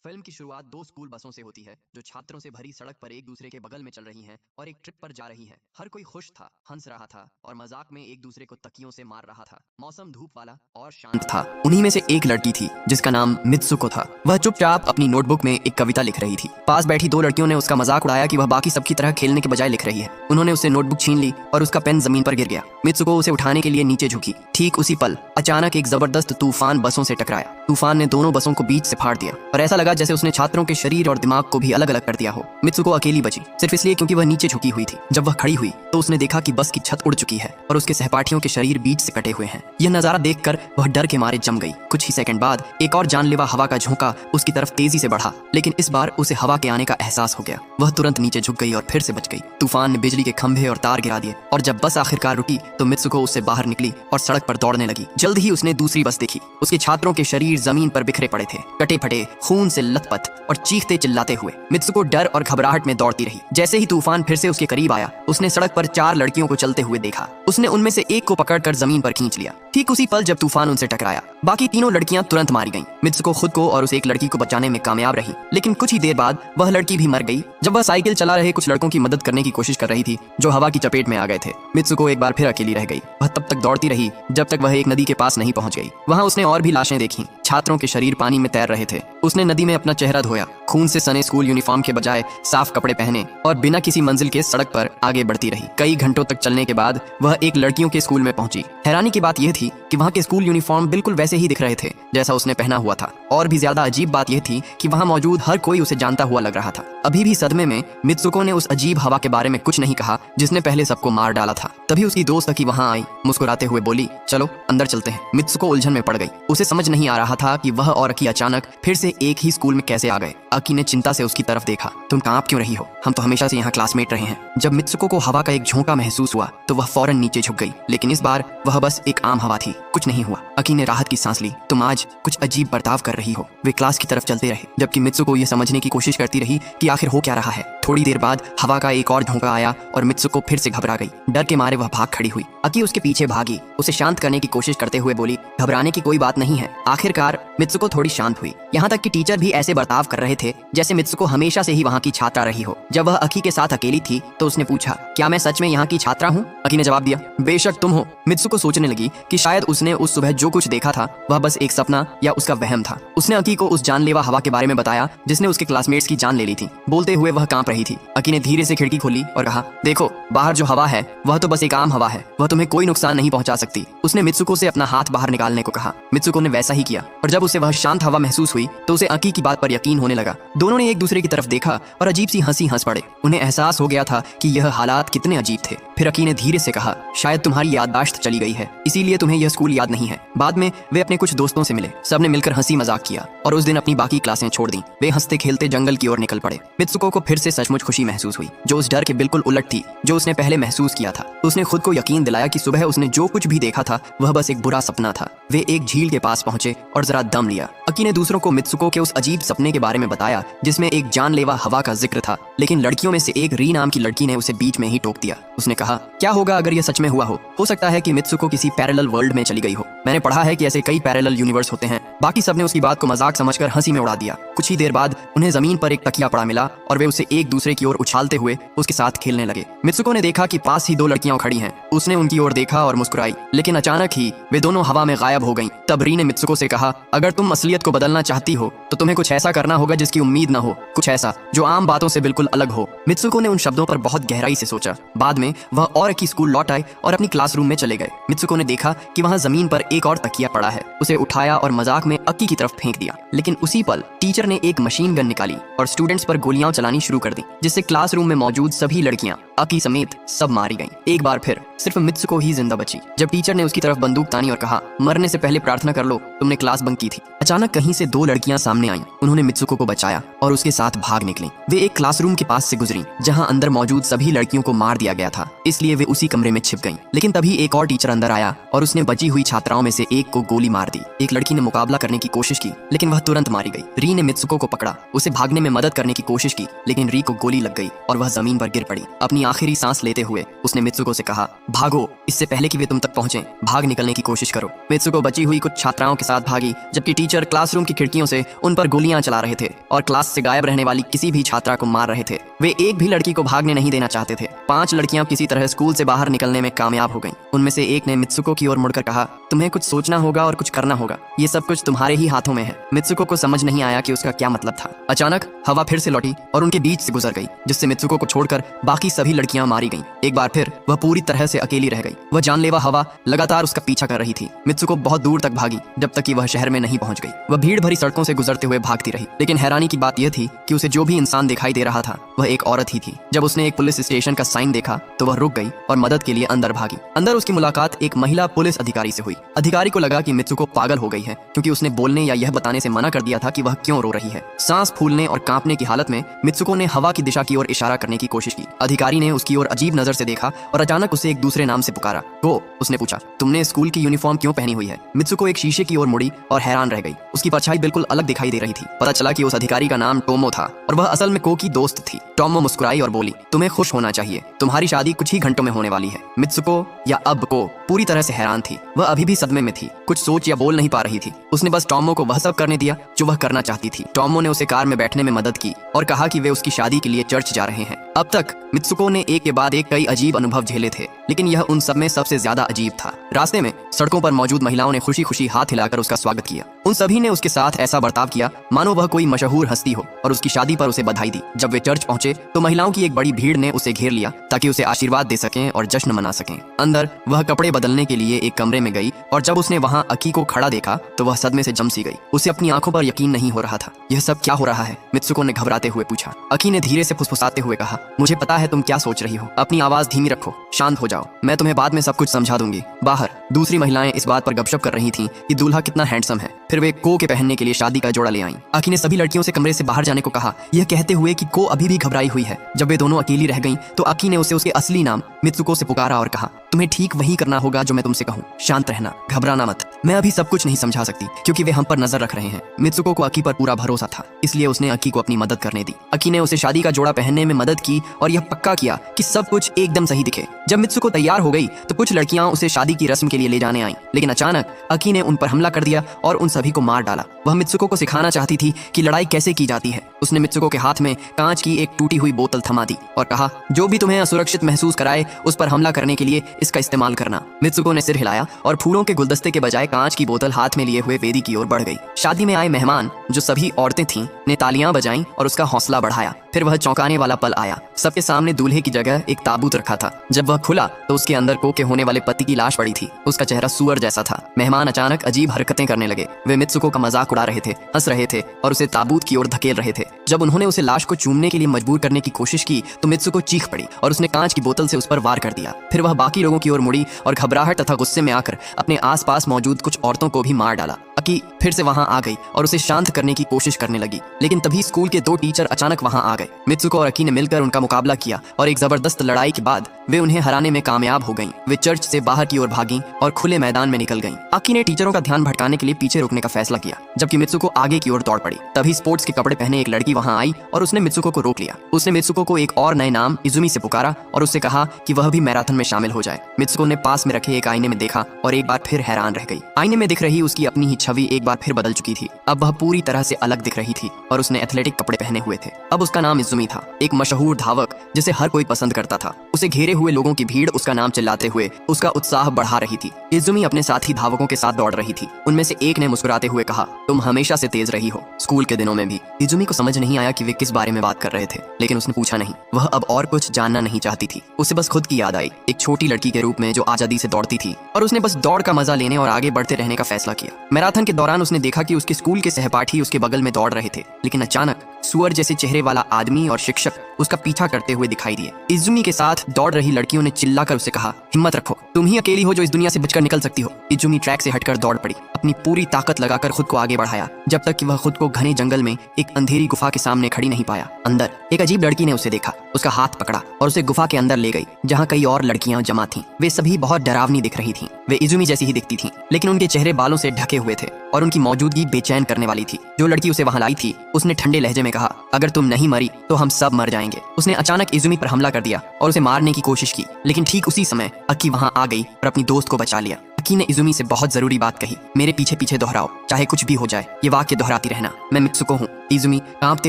Film की शुरुआत दो स्कूल बसों से होती है जो छात्रों से भरी सड़क पर एक दूसरे के बगल में चल रही हैं और एक ट्रिप पर जा रही हैं। हर कोई खुश था, हंस रहा था और मजाक में एक दूसरे को तकियों से मार रहा था। मौसम धूप वाला और शांत था। उन्हीं में से एक लड़की थी जिसका नाम मित्सुको था। वह चुपचाप अपनी नोटबुक में एक कविता लिख रही थी। पास बैठी दो लड़कियों ने उसका मजाक उड़ाया कि वह बाकी सबकी तरह खेलने के बजाय लिख रही है। उन्होंने उससे नोटबुक छीन ली और उसका पेन जमीन पर गिर गया। मित्सुको उसे उठाने के लिए नीचे झुकी। ठीक उसी पल अचानक एक जबरदस्त तूफान बसों से टकराया। तूफान ने दोनों बसों को बीच से फाड़ दिया और ऐसा लगा जैसे उसने छात्रों के शरीर और दिमाग को भी अलग अलग कर दिया हो। मित्सुको अकेली बची, सिर्फ इसलिए क्योंकि वह नीचे झुकी हुई थी। जब वह खड़ी हुई तो उसने देखा कि बस की छत उड़ चुकी है और उसके सहपाठियों के शरीर बीच से कटे हुए हैं। यह नजारा देखकर वह डर के मारे जम गई। कुछ ही सेकंड बाद एक और जानलेवा हवा का झोंका उसकी तरफ तेजी से बढ़ा, लेकिन इस बार उसे हवा के आने का एहसास हो गया। वह तुरंत नीचे झुक गई और फिर से बच गई। तूफान ने बिजली के खंभे और तार गिरा दिए और जब बस आखिरकार रुकी तो मित्सुको उससे बाहर निकली और सड़क पर दौड़ने लगी। जल्द ही उसने दूसरी बस देखी। उसके छात्रों के शरीर जमीन पर बिखरे पड़े थे, कटे फटे, खून से लथपथ और चीखते चिल्लाते हुए। मित्सुको डर और घबराहट में दौड़ती रही। जैसे ही तूफान फिर से उसके करीब आया, उसने सड़क पर 4 लड़कियों को चलते हुए देखा। उसने उनमें से एक को पकड़कर जमीन पर खींच लिया। ठीक उसी पल जब तूफान उनसे टकराया, बाकी तीनों लड़कियां तुरंत मारी गईं। मित्सुको खुद को और उस एक लड़की को बचाने में कामयाब रही, लेकिन कुछ ही देर बाद वह लड़की भी मर गई जब वह साइकिल चला रहे कुछ लड़कों की मदद करने की कोशिश कर रही थी जो हवा की चपेट में आ गए थे। मित्सुको एक बार फिर अकेली रह गई। वह तब तक दौड़ती रही जब तक वह एक नदी के पास नहीं पहुंच गई। वहां उसने और भी लाशें देखी। छात्रों के शरीर पानी में तैर रहे थे। उसने नदी में अपना चेहरा धोया, खून से सने स्कूल यूनिफॉर्म के बजाय साफ कपड़े पहने और बिना किसी मंजिल के सड़क पर आगे बढ़ती रही। कई घंटों तक चलने के बाद वह एक लड़कियों के स्कूल में पहुंची। हैरानी की बात यह थी कि वहां के स्कूल यूनिफॉर्म बिल्कुल वैसे ही दिख रहे थे जैसा उसने पहना हुआ था। और भी ज्यादा अजीब बात यह थी कि वहां मौजूद हर कोई उसे जानता हुआ लग रहा था। अभी भी सदमे में मित्सुको ने उस अजीब हवा के बारे में कुछ नहीं कहा जिसने पहले सबको मार डाला था। तभी उसकी दोस्त अकी वहां आई, मुस्कुराते हुए बोली, चलो अंदर चलते हैं। मित्सुको उलझन में पड़ गई। उसे समझ नहीं आ रहा था कि वह और अकी अचानक फिर से एक ही स्कूल में कैसे आ गए। अकी ने चिंता से उसकी तरफ देखा। तुम कांप क्यों रही हो? हम तो हमेशा से यहाँ क्लासमेट रहे हैं। जब मित्सुको को हवा का एक झोंका महसूस हुआ तो वह फौरन नीचे झुक गई, लेकिन इस बार वह बस एक आम हवा थी। कुछ नहीं हुआ। अकी ने राहत की सांस ली। तुम आज कुछ अजीब बर्ताव कर रही हो। वे क्लास की तरफ चलते रहे जबकि मित्सुको यह समझने की कोशिश करती रही कि आखिर हो क्या रहा है। थोड़ी देर बाद हवा का एक और झोंका आया और मित्सुको फिर से घबरा गई। डर के मारे वह भाग खड़ी हुई। अकी उसके पीछे भागी, उसे शांत करने की कोशिश करते हुए बोली, घबराने की कोई बात नहीं है। आखिरकार मित्सुको थोड़ी शांत हुई। यहाँ तक कि टीचर भी ऐसे बर्ताव कर रहे थे जैसे मित्सुको हमेशा से ही वहाँ की छात्रा रही हो। जब वह अकी के साथ अकेली थी तो उसने पूछा, क्या मैं सच में यहाँ की छात्रा हूँ? अकी ने जवाब दिया, बेशक तुम हो। मित्सुको सोचने लगी कि शायद उसने उस सुबह जो कुछ देखा था वह बस एक सपना या उसका वहम था। उसने अकी को उस जानलेवा हवा के बारे में बताया जिसने उसके क्लासमेट्स की जान ले ली थी। बोलते हुए वह कांप रही थी। अकी ने धीरे से खिड़की खोली और कहा, देखो बाहर जो हवा है वह तो बस एक आम हवा है, वह तुम्हें कोई नुकसान नहीं पहुंचा सकती। उसने मित्सुको से अपना हाथ बाहर निकालने को कहा। मित्सुको ने वैसा ही किया और जब उसे वह शांत हवा महसूस हुई तो उसे अकी की बात पर यकीन होने लगा। दोनों ने एक दूसरे की तरफ देखा और अजीब सी हंसी हंस पड़े। उन्हें एहसास हो गया था कि यह हालात कितने अजीब थे। फिर अकी ने धीरे से कहा, शायद तुम्हारी याददाश्त चली गई है, इसीलिए तुम्हें यह स्कूल याद नहीं है। बाद में वे अपने कुछ दोस्तों से मिले। सबने मिलकर हंसी मजाक किया और उस दिन अपनी बाकी क्लासें छोड़ दी। वे हंसते खेलते जंगल की ओर निकल पड़े। मित्सुको को फिर से सचमुच खुशी महसूस हुई, जो उस डर के बिल्कुल उलट थी जो उसने पहले महसूस किया था। उसने खुद को यकीन दिलाया कि सुबह उसने जो कुछ भी देखा था वह बस एक बुरा सपना था। वे एक झील के पास पहुंचे और जरा दम लिया। अकी ने दूसरों को मित्सुको के उस अजीब सपने के बारे में बताया जिसमें एक जानलेवा हवा का जिक्र था, लेकिन लड़कियों में से एक री नाम की लड़की ने उसे बीच में ही टोक दिया। उसने कहा, क्या होगा अगर यह सच में हुआ हो सकता है कि मित्सुको किसी पैरेलल वर्ल्ड में चली गई हो। मैंने पढ़ा है कि ऐसे कई पैरेलल यूनिवर्स होते हैं। बाकी सबने उसकी बात को मजाक समझकर हंसी में उड़ा दिया। कुछ ही देर बाद उन्हें जमीन पर एक तकिया पड़ा मिला और वे उसे एक दूसरे की ओर उछालते हुए उसके साथ खेलने लगे। मित्सुको ने देखा कि पास ही 2 लड़कियां खड़ी हैं। उसने उनकी ओर देखा और मुस्कुराई, लेकिन अचानक ही वे दोनों हवा में गायब हो गईं। तब री ने मित्सुको से कहा, अगर तुम असलियत को बदलना चाहती हो तो तुम्हें कुछ ऐसा करना होगा जिसकी उम्मीद न हो, कुछ ऐसा जो आम बातों से बिल्कुल अलग हो। मित्सुको ने उन शब्दों पर बहुत गहराई से सोचा। बाद में वह और अकी स्कूल लौट आए और अपनी क्लासरूम में चले गए। मित्सुको ने देखा कि वहां जमीन पर एक और तकिया पड़ा है। उसे उठाया और मजाक में अकी की तरफ फेंक दिया, लेकिन उसी पल टीचर ने एक मशीन गन निकाली और स्टूडेंट्स पर गोलियां चलानी शुरू कर दी, जिससे क्लासरूम में मौजूद सभी लड़कियां अकी समेत सब मारी गईं। एक बार फिर सिर्फ मित्सुको ही जिंदा बची। जब टीचर ने उसकी तरफ बंदूक तानी और कहा, मरने से पहले प्रार्थना कर लो, तुमने क्लास बंक की थी। अचानक कहीं से 2 लड़कियां सामने आईं। उन्होंने मित्सुको को बचाया और उसके साथ भाग निकली। वे एक क्लासरूम के पास से गुजरी जहां अंदर मौजूद सभी लड़कियों को मार दिया गया था, इसलिए वे उसी कमरे में छिप गईं। लेकिन तभी एक और टीचर अंदर आया और उसने बची हुई छात्राओं में से एक को गोली मार दी। एक लड़की ने मुकाबला करने की कोशिश की, लेकिन वह तुरंत मारी गई। री ने मित्सुको को पकड़ा, उसे भागने में मदद करने की कोशिश की, लेकिन री को गोली लग गई और वह जमीन पर गिर पड़ी। अपनी आखिरी सांस लेते हुए उसने मित्सुको से कहा, भागो, इससे पहले कि वे तुम तक पहुंचे, भाग निकलने की कोशिश करो। मित्सुको बची हुई कुछ छात्राओं के साथ भागी, जबकि टीचर क्लासरूम की खिड़कियों से उन पर गोलियां चला रहे थे और क्लास से गायब रहने वाली किसी भी छात्रा को मार रहे थे। वे एक भी लड़की को भागने नहीं देना चाहते थे। 5 लड़कियां किसी तरह स्कूल से बाहर निकलने में कामयाब हो गईं। उनमें से एक ने मित्सुको की ओर मुड़कर कहा, तुम्हें कुछ सोचना होगा और कुछ करना होगा, ये सब कुछ तुम्हारे ही हाथों में है। मित्सुको को समझ नहीं आया कि उसका क्या मतलब था। अचानक हवा फिर से लौटी और उनके बीच से गुजर गई, जिससे मित्सुको को छोड़कर बाकी सभी लड़कियां मारी गईं। एक बार फिर वह पूरी तरह से अकेली रह गई। वह जानलेवा हवा लगातार उसका पीछा कर रही थी। मित्सुको बहुत दूर तक भागी, जब तक कि वह शहर में नहीं पहुंच गई। वह भीड़ भरी सड़कों से गुजरते हुए भागती रही, लेकिन हैरानी की बात यह थी कि उसे जो भी इंसान दिखाई दे रहा था वह एक औरत ही थी। जब उसने एक पुलिस स्टेशन का साइन देखा तो वह रुक गई और मदद के लिए अंदर भागी। अंदर उसकी मुलाकात एक महिला पुलिस अधिकारी से हुई। अधिकारी को लगा कि मित्सुको पागल हो गई है, क्योंकि उसने बोलने या यह बताने से मना कर दिया था कि वह क्यों रो रही है। सांस फूलने और कांपने की हालत में मित्सुको ने हवा की दिशा की ओर इशारा करने की कोशिश की। अधिकारी ने उसकी ओर अजीब नजर से देखा और अचानक उसे एक दूसरे नाम से पुकारा। वो, उसने पूछा, तुमने स्कूल की यूनिफॉर्म क्यों पहनी हुई है? मित्सुको एक शीशे की ओर मुड़ी और हैरान रह गई। उसकी परछाई बिल्कुल अलग दिखाई दे रही थी। पता चला कि उस अधिकारी का नाम टोमो था और वह असल में को की दोस्त थी। टोमो मुस्कुराई और बोली, तुम्हें खुश होना चाहिए, तुम्हारी शादी कुछ ही घंटों में होने वाली है। मित्सुको या अब को पूरी तरह से हैरान थी। वह अभी भी सदमे में थी, कुछ सोच या बोल नहीं पा रही थी। उसने बस टोमो को वह सब करने दिया जो वह करना चाहती थी। टोमो ने उसे कार में बैठने में मदद की और कहा कि वे उसकी शादी के लिए चर्च जा रहे हैं। अब तक मित्सुको ने एक के बाद एक कई अजीब अनुभव झेले थे, लेकिन यह उन सब में सबसे ज्यादा अजीब था। रास्ते में सड़कों पर मौजूद महिलाओं ने खुशी खुशी हाथ हिलाकर उसका स्वागत किया। उन सभी ने उसके साथ ऐसा बर्ताव किया मानो वह कोई मशहूर हस्ती हो, और उसकी शादी पर उसे बधाई दी। जब वे चर्च पहुंचे तो महिलाओं की एक बड़ी भीड़ ने उसे घेर लिया ताकि उसे आशीर्वाद दे सकें और जश्न मना सकें। अंदर वह कपड़े बदलने के लिए एक कमरे में गई और जब उसने वहां अकी को खड़ा देखा तो वह सदमे से जम सी गई। उसे अपनी आंखों पर यकीन नहीं हो रहा था। यह सब क्या हो रहा है? मित्सुको ने घबराते हुए पूछा। अकी ने धीरे से फुसफुसाते हुए कहा, मुझे पता है तुम क्या सोच रही हो, अपनी आवाज धीमी रखो, शांत हो जाओ, मैं तुम्हें बाद में सब कुछ समझा दूंगी। बाहर दूसरी महिलाएं इस बात पर गपशप कर रही थीं कि दूल्हा कितना हैंडसम है। फिर वे को के पहनने के लिए शादी का जोड़ा ले आईं। अकी ने सभी लड़कियों से कमरे से बाहर जाने को कहा, यह कहते हुए कि को अभी भी घबराई हुई है। जब वे दोनों अकेली रह गईं तो अकी ने उसे उसके असली नाम मित्सुको से पुकारा और कहा, तुम्हें ठीक वही करना होगा जो मैं तुमसे कहूँ, शांत रहना, घबराना मत। मैं अभी सब कुछ नहीं समझा सकती क्योंकि वे हम पर नजर रख रहे हैं। मित्सुको को अकी पर पूरा भरोसा था, इसलिए उसने अकी को अपनी मदद करने दी। अकी ने उसे शादी का जोड़ा पहनने में मदद की और यह पक्का किया कि सब कुछ एकदम सही दिखे। जब मित्सुको तैयार हो गई तो कुछ लड़कियां उसे शादी की रस्म के लिए ले जाने आईं, लेकिन अचानक अकी ने उन पर हमला कर दिया और उन सभी को मार डाला। वह मित्सुको को सिखाना चाहती थी कि लड़ाई कैसे की जाती है। उसने मित्सुको के हाथ में कांच की एक टूटी हुई बोतल थमा दी और कहा, जो भी तुम्हें असुरक्षित महसूस कराए उस पर हमला करने के लिए इसका इस्तेमाल करना। मित्सुको ने सिर हिलाया और फूलों के गुलदस्ते के बजाय कांच की बोतल हाथ में लिए हुए वेदी की ओर बढ़ गई। शादी में आए मेहमान, जो सभी औरतें थीं, ने तालियां बजाईं और उसका हौसला बढ़ाया। फिर वह चौंकाने वाला पल आया। सबके सामने दूल्हे की जगह एक ताबूत रखा था। जब वह खुला तो उसके अंदर को के होने वाले पति की लाश पड़ी थी। उसका चेहरा सुअर जैसा था। मेहमान अचानक अजीब हरकतें करने लगे। वे मित्सुको का मजाक उड़ा रहे थे, हंस रहे थे और उसे ताबूत की ओर धकेल रहे थे। जब उन्होंने उसे लाश को चूमने के लिए मजबूर करने की कोशिश की तो मित्सुको चीख पड़ी और उसने कांच की बोतल से उस पर वार कर दिया। फिर वह बाकी लोगों की ओर मुड़ी और घबराहट तथा गुस्से में आकर अपने आसपास मौजूद कुछ औरतों को भी मार डाला। अकी फिर से वहां आ गई और उसे शांत करने की कोशिश करने लगी, लेकिन तभी स्कूल के 2 टीचर अचानक वहां आ गए। मित्सुको और अकी ने मिलकर उनका मुकाबला किया और एक जबरदस्त लड़ाई के बाद वे उन्हें हराने में कामयाब हो गईं। वे चर्च से बाहर की ओर भागीं और खुले मैदान में निकल गईं। अकी ने टीचरों का ध्यान भटकाने के लिए पीछे रुकने का फैसला किया, जबकि मित्सुको आगे की ओर दौड़ पड़ी। तभी स्पोर्ट्स के कपड़े पहने एक लड़की वहां आई और उसने मित्सुको को रोक लिया। उसने मित्सुको को एक और नए नाम इजुमी से पुकारा और उससे कहा कि वह भी मैराथन में शामिल हो जाए। मित्सुको ने पास में रखे एक आईने में देखा और एक बार फिर हैरान रह गई। आईने में दिख रही उसकी अपनी ही छवि एक बार फिर बदल चुकी थी। अब वह पूरी तरह से अलग दिख रही थी और उसने एथलेटिक कपड़े पहने हुए थे। अब उसका नाम इजुमी था, एक मशहूर धावक जिसे हर कोई पसंद करता था। उसे घेरे हुए लोगों की भीड़ उसका नाम चिल्लाते हुए उसका उत्साह बढ़ा रही थी। इजुमी अपने साथी धावकों के साथ दौड़ रही थी। उनमें से एक ने मुस्कुराते हुए कहा, तुम हमेशा से तेज रही हो, स्कूल के दिनों में भी। इजुमी को समझ नहीं आया कि वे किस बारे में बात कर रहे थे, लेकिन उसने पूछा नहीं। वह अब और कुछ जानना नहीं चाहती थी। उसे बस खुद की याद आई, एक छोटी लड़की के रूप में जो आजादी से दौड़ती थी, और उसने बस दौड़ का मजा लेने और आगे बढ़ते रहने का फैसला किया। मैराथन के दौरान उसने देखा कि उसके स्कूल के सहपाठी उसके बगल में दौड़ रहे थे, लेकिन अचानक सुअर जैसे चेहरे वाला आदमी और शिक्षक उसका पीछा करते हुए दिखाई दिए। इजुमी के साथ दौड़ रही लड़कियों ने चिल्लाकर उसे कहा, हिम्मत रखो, तुम ही अकेली हो जो इस दुनिया से बचकर निकल सकती हो। इजुमी ट्रैक से हटकर दौड़ पड़ी। अपनी पूरी ताकत लगाकर खुद को आगे बढ़ाया, जब तक कि वह खुद को घने जंगल में एक अंधेरी गुफा के सामने खड़ी नहीं पाया। अंदर एक अजीब लड़की ने उसे देखा, उसका हाथ पकड़ा और उसे गुफा के अंदर ले गई, जहाँ कई और लड़कियां जमा थीं। वे सभी बहुत डरावनी दिख रही थीं। वे इजुमी जैसी ही दिखती थीं, लेकिन उनके चेहरे बालों से ढके हुए थे और उनकी मौजूदगी बेचैन करने वाली थी। जो लड़की उसे वहां लाई थी, उसने ठंडे लहजे में कहा, अगर तुम नहीं मरी तो हम सब मर जाएंगे। उसने अचानक इजुमी पर हमला कर दिया और उसे मारने की कोशिश की, लेकिन ठीक उसी समय अक्की वहां आ गई और अपनी दोस्त को बचा लिया। अक्की ने इजुमी से बहुत जरूरी बात कही, मेरे पीछे पीछे दोहराओ, चाहे कुछ भी हो जाए। ये वाक्य दोहराती रहना, मैं मित्सुको हूँ। इजुमी कांपते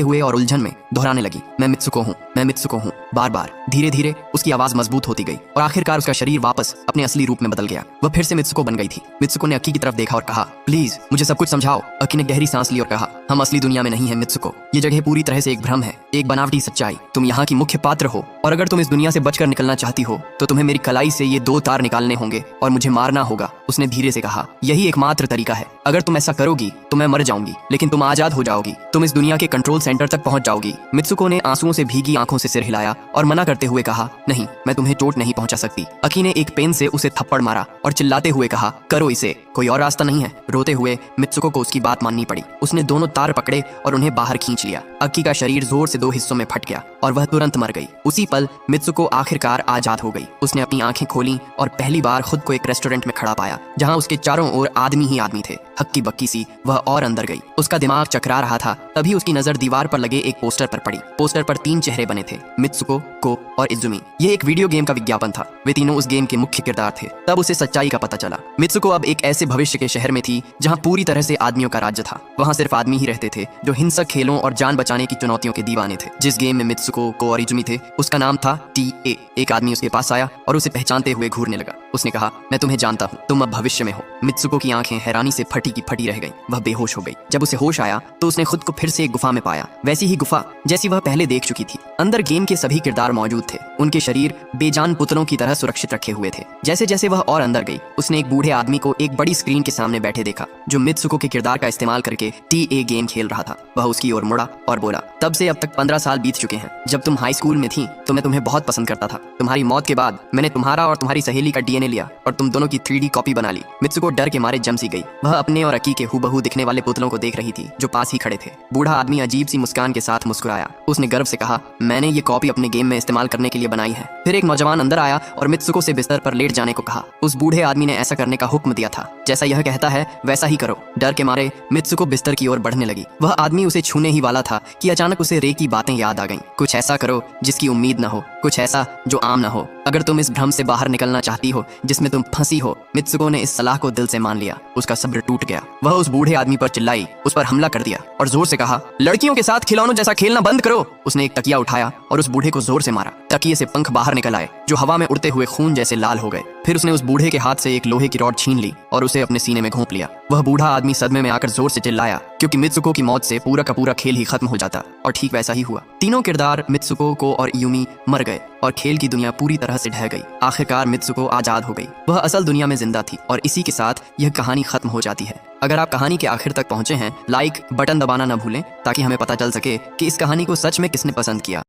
हुए और उलझन में दोहराने लगी, मैं मित्सुको हूँ, मैं मित्सुको हूँ। बार बार धीरे धीरे उसकी आवाज मजबूत होती गई और आखिरकार उसका शरीर वापस अपने असली रूप में बदल गया। वह फिर से मित्सुको बन गई थी। मित्सुको ने अक्की की तरफ देखा और कहा, प्लीज मुझे सब कुछ समझाओ। अक्की ने गहरी सांस ली और कहा, हम असली दुनिया में नहीं है मित्सुको, ये जगह पूरी तरह से एक भ्रम है, एक बनावटी सच्चाई। तुम यहाँ की मुख्य पात्र हो और अगर तुम इस दुनिया से बचकर निकलना चाहती हो तो तुम्हें मेरी कलाई से ये 2 तार निकालने होंगे और मुझे मारना होगा। उसने धीरे से कहा, यही एकमात्र तरीका है। अगर तुम ऐसा करोगी तो मैं मर जाऊंगी, लेकिन तुम आजाद हो जाओगी। तुम इस दुनिया के कंट्रोल सेंटर तक पहुंच जाओगी। मित्सुको ने आंसुओं से भीगी आंखों से सिर हिलाया और मना करते हुए कहा, नहीं, मैं तुम्हें चोट नहीं पहुंचा सकती। अक्की ने एक पेन से उसे थप्पड़ मारा और चिल्लाते हुए कहा, करो इसे, कोई और रास्ता नहीं है। रोते हुए मित्सुको को उसकी बात माननी पड़ी। उसने दोनों तार पकड़े और उन्हें बाहर खींच लिया। अक्की का शरीर जोर से 2 हिस्सों में फट गया और वह तुरंत मर गई। उसी पल मित्सुको आखिरकार आजाद हो गई। उसने अपनी आंखें खोली और पहली बार खुद को एक रेस्टोरेंट में खड़ा पाया, जहां उसके चारों ओर आदमी ही आदमी थे। हक्की बक्की सी वह और अंदर गई। उसका दिमाग चकरा रहा था, तभी उसकी नजर दीवार पर लगे एक पोस्टर पर पड़ी। पोस्टर पर 3 चेहरे बने थे, मित्सुको, को और इजुमी। ये एक वीडियो गेम का विज्ञापन था। वे तीनों उस गेम के मुख्य किरदार थे। तब उसे सच्चाई का पता चला। मित्सुको अब एक ऐसे भविष्य के शहर में थी जहां पूरी तरह से आदमियों का राज्य था। वहां सिर्फ आदमी ही रहते थे जो हिंसक खेलों और जान बचाने की चुनौतियों के दीवाने थे। जिस गेम में मित्सुको, को और इजुमी थे, उसका नाम था TA। एक आदमी उसके पास आया और उसे पहचानते हुए घूरने लगा। उसने कहा, मैं तुम्हें जानता हूँ, तुम अब भविष्य में हो। मित्सुको की आंखें हैरानी से फटी की फटी रह गईं। वह बेहोश हो गई। जब उसे होश आया तो उसने खुद को फिर से एक गुफा में पाया, वैसी ही गुफा जैसी वह पहले देख चुकी थी। अंदर गेम के सभी किरदार मौजूद थे। उनके शरीर बेजान पुतलों की तरह सुरक्षित रखे हुए थे। जैसे जैसे वह और अंदर गई, उसने एक बूढ़े आदमी को एक बड़ी स्क्रीन के सामने बैठे देखा, जो मित्सुको के किरदार का इस्तेमाल करके TA गेम खेल रहा था। वह उसकी ओर मुड़ा और बोला, तब से अब तक 15 साल बीत चुके हैं। जब तुम हाई स्कूल में थी तो मैं तुम्हें बहुत पसंद करता था। तुम्हारी मौत के बाद मैंने तुम्हारा और तुम्हारी सहेली का DNA लिया और तुम दोनों की 3D कॉपी बना ली। मित्सुको डर के मारे जम सी गई। वह अपने और अक्की के हूबहू दिखने वाले पुतलों को देख रही थी जो पास ही खड़े थे। बूढ़ा आदमी अजीब सी मुस्कान के साथ मुस्कुराया। उसने गर्व से कहा, मैंने ये कॉपी अपने गेम में इस्तेमाल करने के लिए बनाई है। फिर एक नौजवान अंदर आया और मित्सुको से बिस्तर पर लेट जाने को कहा। उस बूढ़े आदमी ने ऐसा करने का हुक्म दिया था, जैसा यह कहता है वैसा ही करो। डर के मारे मित्सुको बिस्तर की ओर बढ़ने लगी। वह आदमी उसे छूने ही वाला था कि अचानक उसे रे की बातें याद आ गईं। कुछ ऐसा करो जिसकी उम्मीद न हो, कुछ ऐसा जो आम न हो। अगर तुम इस भ्रम से बाहर निकलना चाहती हो जिसमें तुम फंसी हो। मित्सुको ने इस सलाह को दिल से मान लिया। उसका सब्र टूट गया। वह उस बूढ़े आदमी पर चिल्लाई, उस पर हमला कर दिया और जोर से कहा, लड़कियों के साथ खिलौनों जैसा खेलना बंद करो। उसने एक तकिया उठाया और उस बूढ़े को जोर से मारा। तकिए से पंख बाहर निकल आए जो हवा में उड़ते हुए खून जैसे लाल हो गए। फिर उसने उस बूढ़े के हाथ से एक लोहे की रॉड छीन ली और उसे अपने सीने में घोंप लिया। वह बूढ़ा आदमी सदमे में आकर जोर से चिल्लाया, क्योंकि मित्सुको की मौत से पूरा का पूरा खेल ही खत्म हो जाता। और ठीक वैसा ही हुआ। तीनों किरदार मित्सुको, को और इयुमी मर गए और खेल की दुनिया पूरी तरह से ढह गई। आखिरकार मित्सुको आजाद हो गई। वह असल दुनिया में जिंदा थी और इसी के साथ यह कहानी खत्म हो जाती है। अगर आप कहानी के आखिर तक पहुंचे हैं, लाइक बटन दबाना न भूलें ताकि हमें पता चल सके कि इस कहानी को सच में किसने पसंद किया।